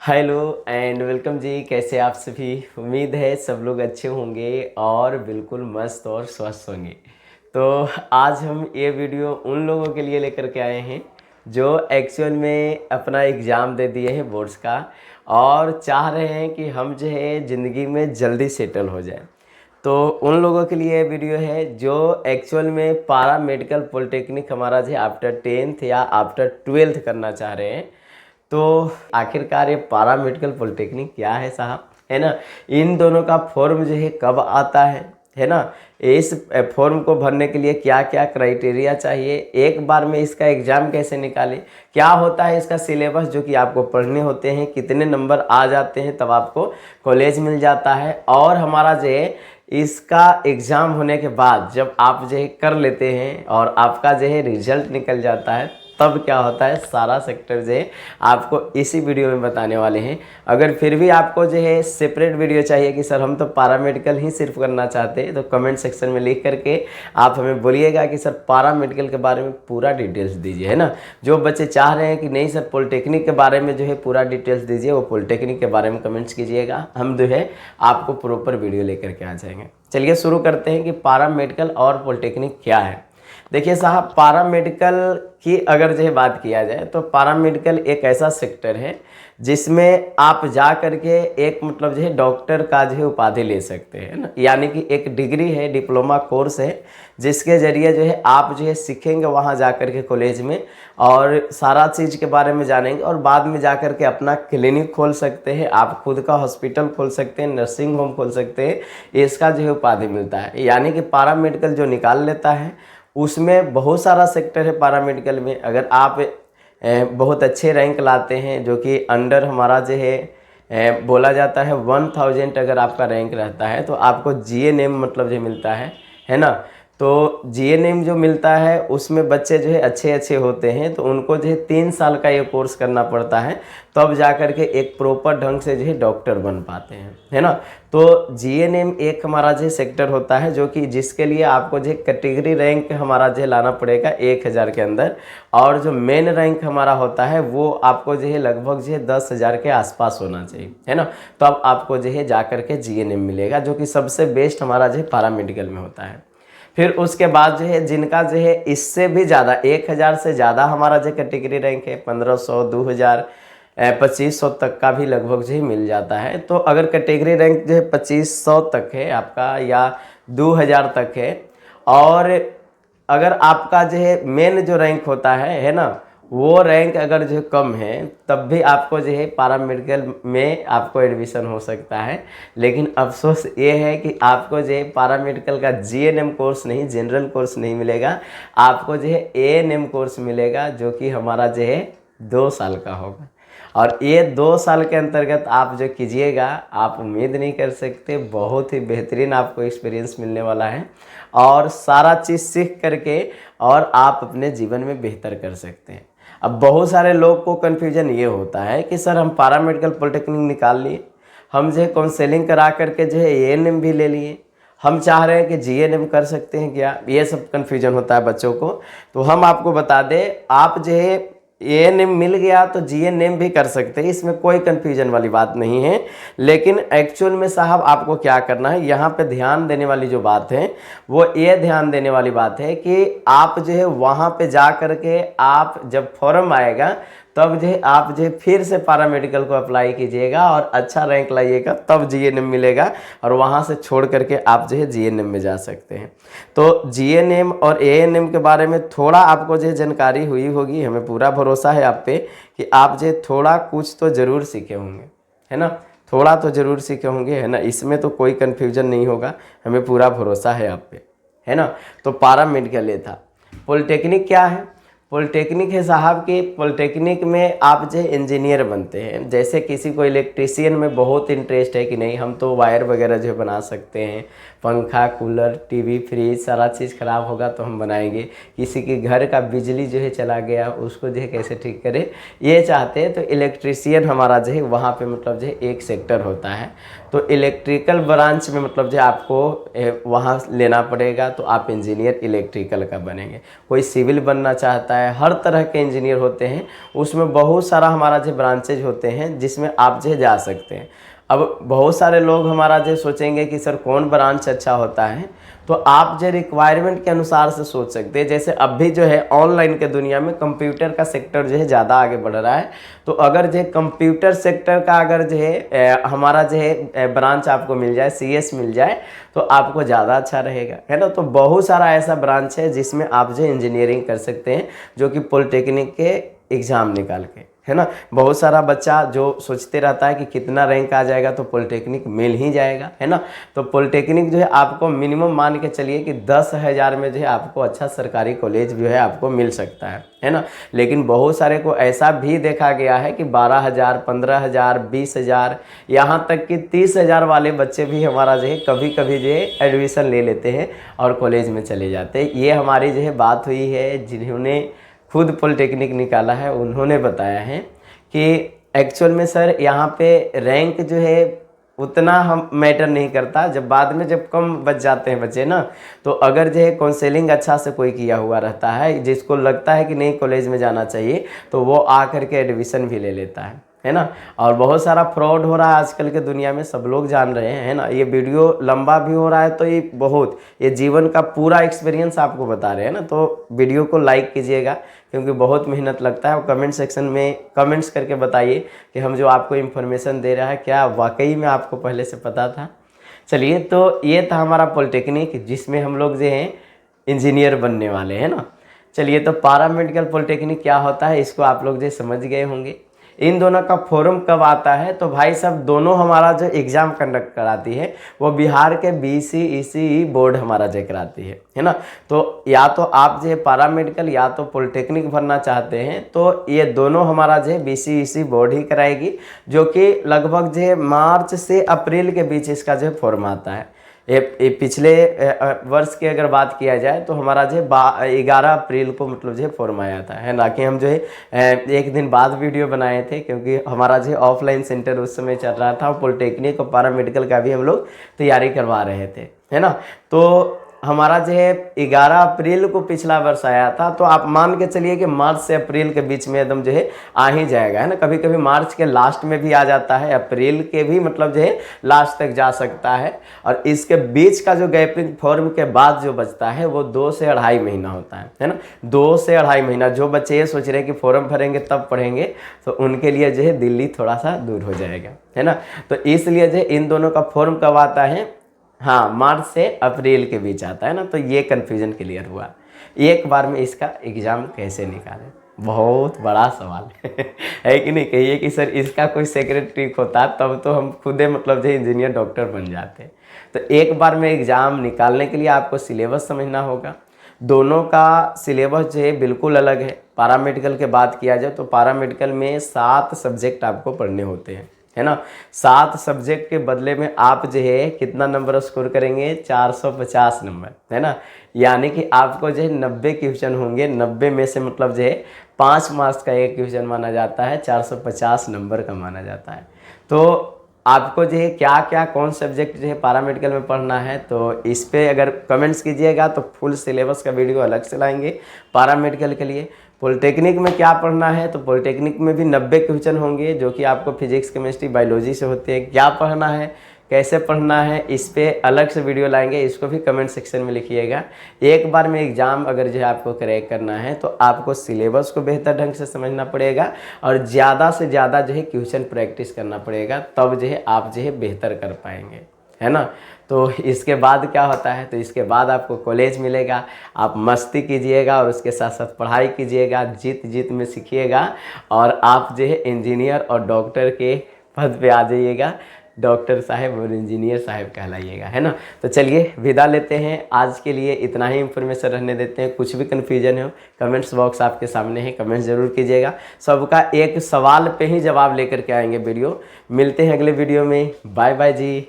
Hello and welcome जी। कैसे आप सभी? उम्मीद है सब लोग अच्छे होंगे और बिल्कुल मस्त और स्वस्थ होंगे। तो आज हम ये वीडियो उन लोगों के लिए लेकर के आए हैं जो एक्चुअल में अपना एग्ज़ाम दे दिए हैं बोर्ड्स का और चाह रहे हैं कि हम जो है ज़िंदगी में जल्दी सेटल हो जाए। तो उन लोगों के लिए वीडियो है जो एक्चुअल में पारा मेडिकल पॉलिटेक्निक हमारा जो आफ्टर 10th या आफ्टर 12th करना चाह रहे हैं। तो आखिरकार ये पारा मेडिकल पॉलिटेक्निक क्या है साहब, है ना? इन दोनों का फॉर्म जो है कब आता है ना? इस फॉर्म को भरने के लिए क्या क्या क्राइटेरिया चाहिए, एक बार में इसका एग्ज़ाम कैसे निकाले, क्या होता है इसका सिलेबस जो कि आपको पढ़ने होते हैं, कितने नंबर आ जाते हैं तब आपको कॉलेज मिल जाता है, और हमारा जो है इसका एग्ज़ाम होने के बाद जब आप जो है कर लेते हैं और आपका जो है रिजल्ट निकल जाता है तब क्या होता है, सारा सेक्टर जो है आपको इसी वीडियो में बताने वाले हैं। अगर फिर भी आपको जो है सेपरेट वीडियो चाहिए कि सर हम तो पारामेडिकल ही सिर्फ करना चाहते हैं, तो कमेंट सेक्शन में लिख करके आप हमें बोलिएगा कि सर पारामेडिकल के बारे में पूरा डिटेल्स दीजिए, है ना? जो बच्चे चाह रहे हैं कि नहीं सर पॉलिटेक्निक के बारे में जो है पूरा डिटेल्स दीजिए, वो पॉलिटेक्निक के बारे में कमेंट्स कीजिएगा, हम जो है आपको प्रॉपर वीडियो लेकर के आ जाएंगे। चलिए शुरू करते हैं कि पारामेडिकल और पॉलिटेक्निक क्या है। देखिए साहब, पारामेडिकल की अगर जो है बात किया जाए तो पारामेडिकल एक ऐसा सेक्टर है जिसमें आप जा करके एक मतलब जो है डॉक्टर का जो है उपाधि ले सकते हैं ना, यानी कि एक डिग्री है, डिप्लोमा कोर्स है जिसके ज़रिए जो है आप जो है सीखेंगे वहाँ जा कर के कॉलेज में और सारा चीज़ के बारे में जानेंगे और बाद में जा कर के अपना क्लिनिक खोल सकते हैं, आप खुद का हॉस्पिटल खोल सकते हैं, नर्सिंग होम खोल सकते हैं। इसका जो है उपाधि मिलता है, यानी कि पारामेडिकल जो निकाल लेता है उसमें बहुत सारा सेक्टर है पारामेडिकल में। अगर आप बहुत अच्छे रैंक लाते हैं जो कि अंडर हमारा जो है बोला जाता है 1000 अगर आपका रैंक रहता है तो आपको जीएनएम मतलब जो मिलता है ना? तो जीएनएम जो मिलता है उसमें बच्चे जो है अच्छे होते हैं तो उनको जो है 3 साल का ये कोर्स करना पड़ता है, तब जा कर के एक प्रॉपर ढंग से जो है डॉक्टर बन पाते हैं, है ना? तो जीएनएम एक हमारा जो सेक्टर होता है जो कि जिसके लिए आपको जो कैटेगरी रैंक हमारा जो लाना पड़ेगा 1000 के अंदर, और जो मेन रैंक हमारा होता है वो आपको जो है लगभग जो है 10,000 के आसपास होना चाहिए, है ना? तो अब आपको जो है जा कर के जीएनएम मिलेगा जो कि सबसे बेस्ट हमारा जो है पारामेडिकल में होता है। फिर उसके बाद जो है जिनका जो है इससे भी ज़्यादा 1000 से ज़्यादा हमारा जो कैटेगरी रैंक है 1500, 2000, 2500 तक का भी लगभग जो है मिल जाता है। तो अगर कैटेगरी रैंक जो है 2500 तक है आपका या 2000 तक है, और अगर आपका जो है मेन जो रैंक होता है ना, वो रैंक अगर जो कम है तब भी आपको जो है पारामेडिकल में आपको एडमिशन हो सकता है। लेकिन अफसोस ये है कि आपको जो है पारामेडिकल का जीएनएम कोर्स नहीं, जनरल कोर्स नहीं मिलेगा, आपको जो है एएनएम कोर्स मिलेगा जो कि हमारा जो है 2 साल का होगा। और ये 2 साल के अंतर्गत आप जो कीजिएगा आप उम्मीद नहीं कर सकते, बहुत ही बेहतरीन आपको एक्सपीरियंस मिलने वाला है और सारा चीज़ सीख करके और आप अपने जीवन में बेहतर कर सकते हैं। अब बहुत सारे लोग को कन्फ्यूजन ये होता है कि सर हम पारामेडिकल पॉलिटेक्निक निकाल लिए, हम जो है काउंसलिंग करा करके जो है एएनएम भी ले लिए, हम चाह रहे हैं कि जीएनएम कर सकते हैं क्या? ये सब कन्फ्यूजन होता है बच्चों को। तो हम आपको बता दें, आप जो है एएनएम मिल गया तो जीएनएम भी कर सकते हैं, इसमें कोई कन्फ्यूजन वाली बात नहीं है। लेकिन एक्चुअल में साहब आपको क्या करना है, यहाँ पे ध्यान देने वाली जो बात है वो ये ध्यान देने वाली बात है कि आप जो है वहाँ पे जा कर के आप जब फॉर्म आएगा तब जो है आप जो है फिर से पारामेडिकल को अप्लाई कीजिएगा और अच्छा रैंक लाइएगा तब जीएनएम मिलेगा, और वहाँ से छोड़ करके आप जो है जीएनएम में जा सकते हैं। तो जीएनएम और एएनएम के बारे में थोड़ा आपको जो जानकारी हुई होगी, हमें पूरा भरोसा है आप पे कि आप जो थोड़ा कुछ तो ज़रूर सीखे होंगे, है ना? थोड़ा तो ज़रूर सीखे होंगे, है ना? इसमें तो कोई कन्फ्यूजन नहीं होगा, हमें पूरा भरोसा है आप पे, है ना? तो पारामेडिकल ये था। पॉलिटेक्निक क्या है? पॉलिटेक्निक है साहब कि पॉलिटेक्निक में आप जो इंजीनियर बनते हैं। जैसे किसी को इलेक्ट्रीशियन में बहुत इंटरेस्ट है कि नहीं हम तो वायर वगैरह जो बना सकते हैं, पंखा, कूलर, टीवी, फ्रिज, सारा चीज़ ख़राब होगा तो हम बनाएंगे। किसी के घर का बिजली जो है चला गया उसको जो है कैसे ठीक करें, ये चाहते हैं तो इलेक्ट्रीशियन हमारा जो है वहाँ पे मतलब जो है एक सेक्टर होता है। तो इलेक्ट्रिकल ब्रांच में मतलब जो आपको वहाँ लेना पड़ेगा तो आप इंजीनियर इलेक्ट्रिकल का बनेंगे। कोई सिविल बनना चाहता है, हर तरह के इंजीनियर होते हैं। उसमें बहुत सारा हमारा जो ब्रांचेज होते हैं जिसमें आप जो जा सकते हैं। अब बहुत सारे लोग हमारा जो सोचेंगे कि सर कौन ब्रांच अच्छा होता है, तो आप जो रिक्वायरमेंट के अनुसार से सोच सकते हैं। जैसे अब भी जो है ऑनलाइन के दुनिया में कंप्यूटर का सेक्टर जो है ज़्यादा आगे बढ़ रहा है, तो अगर जो है कंप्यूटर सेक्टर का अगर जो है हमारा जो है ब्रांच आपको मिल जाए, CS मिल जाए, तो आपको ज़्यादा अच्छा रहेगा, है ना। तो बहुत सारा ऐसा ब्रांच है जिसमें आप जो इंजीनियरिंग कर सकते हैं, जो कि पॉलिटेक्निक के एग्ज़ाम निकाल के, है ना। बहुत सारा बच्चा जो सोचते रहता है कि कितना रैंक आ जाएगा तो पॉलिटेक्निक मिल ही जाएगा, है ना। तो पॉलिटेक्निक जो है आपको मिनिमम मान के चलिए कि 10,000 में जो है आपको अच्छा सरकारी कॉलेज जो है आपको मिल सकता है ना। लेकिन बहुत सारे को ऐसा भी देखा गया है कि 12,000, 15,000, 20,000, यहाँ तक कि 30,000 वाले बच्चे भी हमारा जो है कभी कभी जो है एडमिशन ले लेते हैं और कॉलेज में चले जाते हैं। ये हमारी जो है बात हुई है, जिन्होंने खुद पॉलिटेक्निक निकाला है उन्होंने बताया है कि एक्चुअल में सर यहाँ पे रैंक जो है उतना हम मैटर नहीं करता। जब बाद में जब कम बच जाते हैं बच्चे ना, तो अगर जो है काउंसलिंग अच्छा से कोई किया हुआ रहता है, जिसको लगता है कि नहीं कॉलेज में जाना चाहिए, तो वो आ करके एडमिशन भी ले लेता है ना। और बहुत सारा फ्रॉड हो रहा है आजकल के दुनिया में, सब लोग जान रहे हैं, है ना। ये वीडियो लंबा भी हो रहा है तो ये जीवन का पूरा एक्सपीरियंस आपको बता रहे हैं ना। तो वीडियो को लाइक कीजिएगा, क्योंकि बहुत मेहनत लगता है। और कमेंट सेक्शन में कमेंट्स करके बताइए कि हम जो आपको इन्फॉर्मेशन दे रहा है क्या वाकई में आपको पहले से पता था। चलिए, तो ये था हमारा पॉलिटेक्निक, जिसमें हम लोग जो हैं इंजीनियर बनने वाले हैं ना। चलिए, तो पारा मेडिकल पॉलिटेक्निक क्या होता है इसको आप लोग जो समझ गए होंगे। इन दोनों का फॉर्म कब आता है, तो भाई साहब दोनों हमारा जो एग्ज़ाम कंडक्ट कराती है वो बिहार के BCECE बोर्ड हमारा जो कराती है ना। तो या तो आप जो है पारा मेडिकल या तो पॉलिटेक्निक भरना चाहते हैं, तो ये दोनों हमारा जो है BCECE बोर्ड ही कराएगी, जो कि लगभग जो है मार्च से अप्रैल के बीच इसका जो है फॉर्म आता है। ये पिछले वर्ष की अगर बात किया जाए तो हमारा जो है 11 अप्रैल को मतलब जो है फॉर्म आया था, है ना। कि हम जो है एक दिन बाद वीडियो बनाए थे, क्योंकि हमारा जो है ऑफलाइन सेंटर उस समय चल रहा था। पॉलिटेक्निक और पारा मेडिकल का भी हम लोग तैयारी करवा रहे थे, है ना। तो हमारा जो है 11 अप्रैल को पिछला वर्ष आया था, तो आप मान के चलिए कि मार्च से अप्रैल के बीच में एकदम जो है आ ही जाएगा, है ना। कभी कभी मार्च के लास्ट में भी आ जाता है, अप्रैल के भी मतलब जो है लास्ट तक जा सकता है। और इसके बीच का जो गैपिंग फॉर्म के बाद जो बचता है वो 2 से 2.5 महीना होता है ना। 2 से 2.5 महीना। जो बच्चे ये सोच रहे हैं कि फॉर्म भरेंगे तब पढ़ेंगे, तो उनके लिए जो है दिल्ली थोड़ा सा दूर हो जाएगा, है ना। तो इसलिए जो है इन दोनों का फॉर्म कब आता है, हाँ, मार्च से अप्रैल के बीच आता है ना। तो ये कन्फ्यूजन क्लियर हुआ। एक बार में इसका एग्ज़ाम कैसे निकालें, बहुत बड़ा सवाल है कि नहीं। कहिए कि सर इसका कोई सीक्रेट ट्रिक होता तब तो हम खुद मतलब जो इंजीनियर डॉक्टर बन जाते। तो एक बार में एग्ज़ाम निकालने के लिए आपको सिलेबस समझना होगा। दोनों का सिलेबस जो है बिल्कुल अलग है। पारामेडिकल के बात किया जाए तो पारामेडिकल में 7 सब्जेक्ट आपको पढ़ने होते हैं, है ना। 7 सब्जेक्ट के बदले में आप जो है कितना नंबर स्कोर करेंगे, 450 नंबर, है ना। यानी कि आपको जो है 90 क्वेश्चन होंगे। 90 में से मतलब जो है 5 मार्क्स का एक क्वेश्चन माना जाता है, 450 नंबर का माना जाता है। तो आपको जो है क्या क्या कौन सब्जेक्ट जो है पारामेडिकल में पढ़ना है, तो इस पे अगर कमेंट्स कीजिएगा तो फुल सिलेबस का वीडियो अलग से लाएंगे पारामेडिकल के लिए। पॉलिटेक्निक में क्या पढ़ना है, तो पॉलिटेक्निक में भी 90 क्वेश्चन होंगे, जो कि आपको फिजिक्स, केमिस्ट्री, बायोलॉजी से होते हैं। क्या पढ़ना है, कैसे पढ़ना है, इस पे अलग से वीडियो लाएंगे, इसको भी कमेंट सेक्शन में लिखिएगा। एक बार में एग्ज़ाम अगर जो है आपको क्रैक करना है तो आपको सिलेबस को बेहतर ढंग से समझना पड़ेगा और ज़्यादा से ज़्यादा जो है क्वेश्चन प्रैक्टिस करना पड़ेगा, तब जो है आप जो है बेहतर कर पाएंगे, है ना। तो इसके बाद क्या होता है, तो इसके बाद आपको कॉलेज मिलेगा, आप मस्ती कीजिएगा और उसके साथ साथ पढ़ाई कीजिएगा, जीत जीत में सीखिएगा और आप जो है इंजीनियर और डॉक्टर के पद पे आ जाइएगा। डॉक्टर साहब और इंजीनियर साहब कहलाइएगा, है ना। तो चलिए विदा लेते हैं, आज के लिए इतना ही इन्फॉर्मेशन रहने देते हैं। कुछ भी कन्फ्यूजन हो कमेंट्स बॉक्स आपके सामने है, कमेंट्स ज़रूर कीजिएगा। सबका एक सवाल पे ही जवाब लेकर के आएंगे वीडियो। मिलते हैं अगले वीडियो में, बाय बाय जी।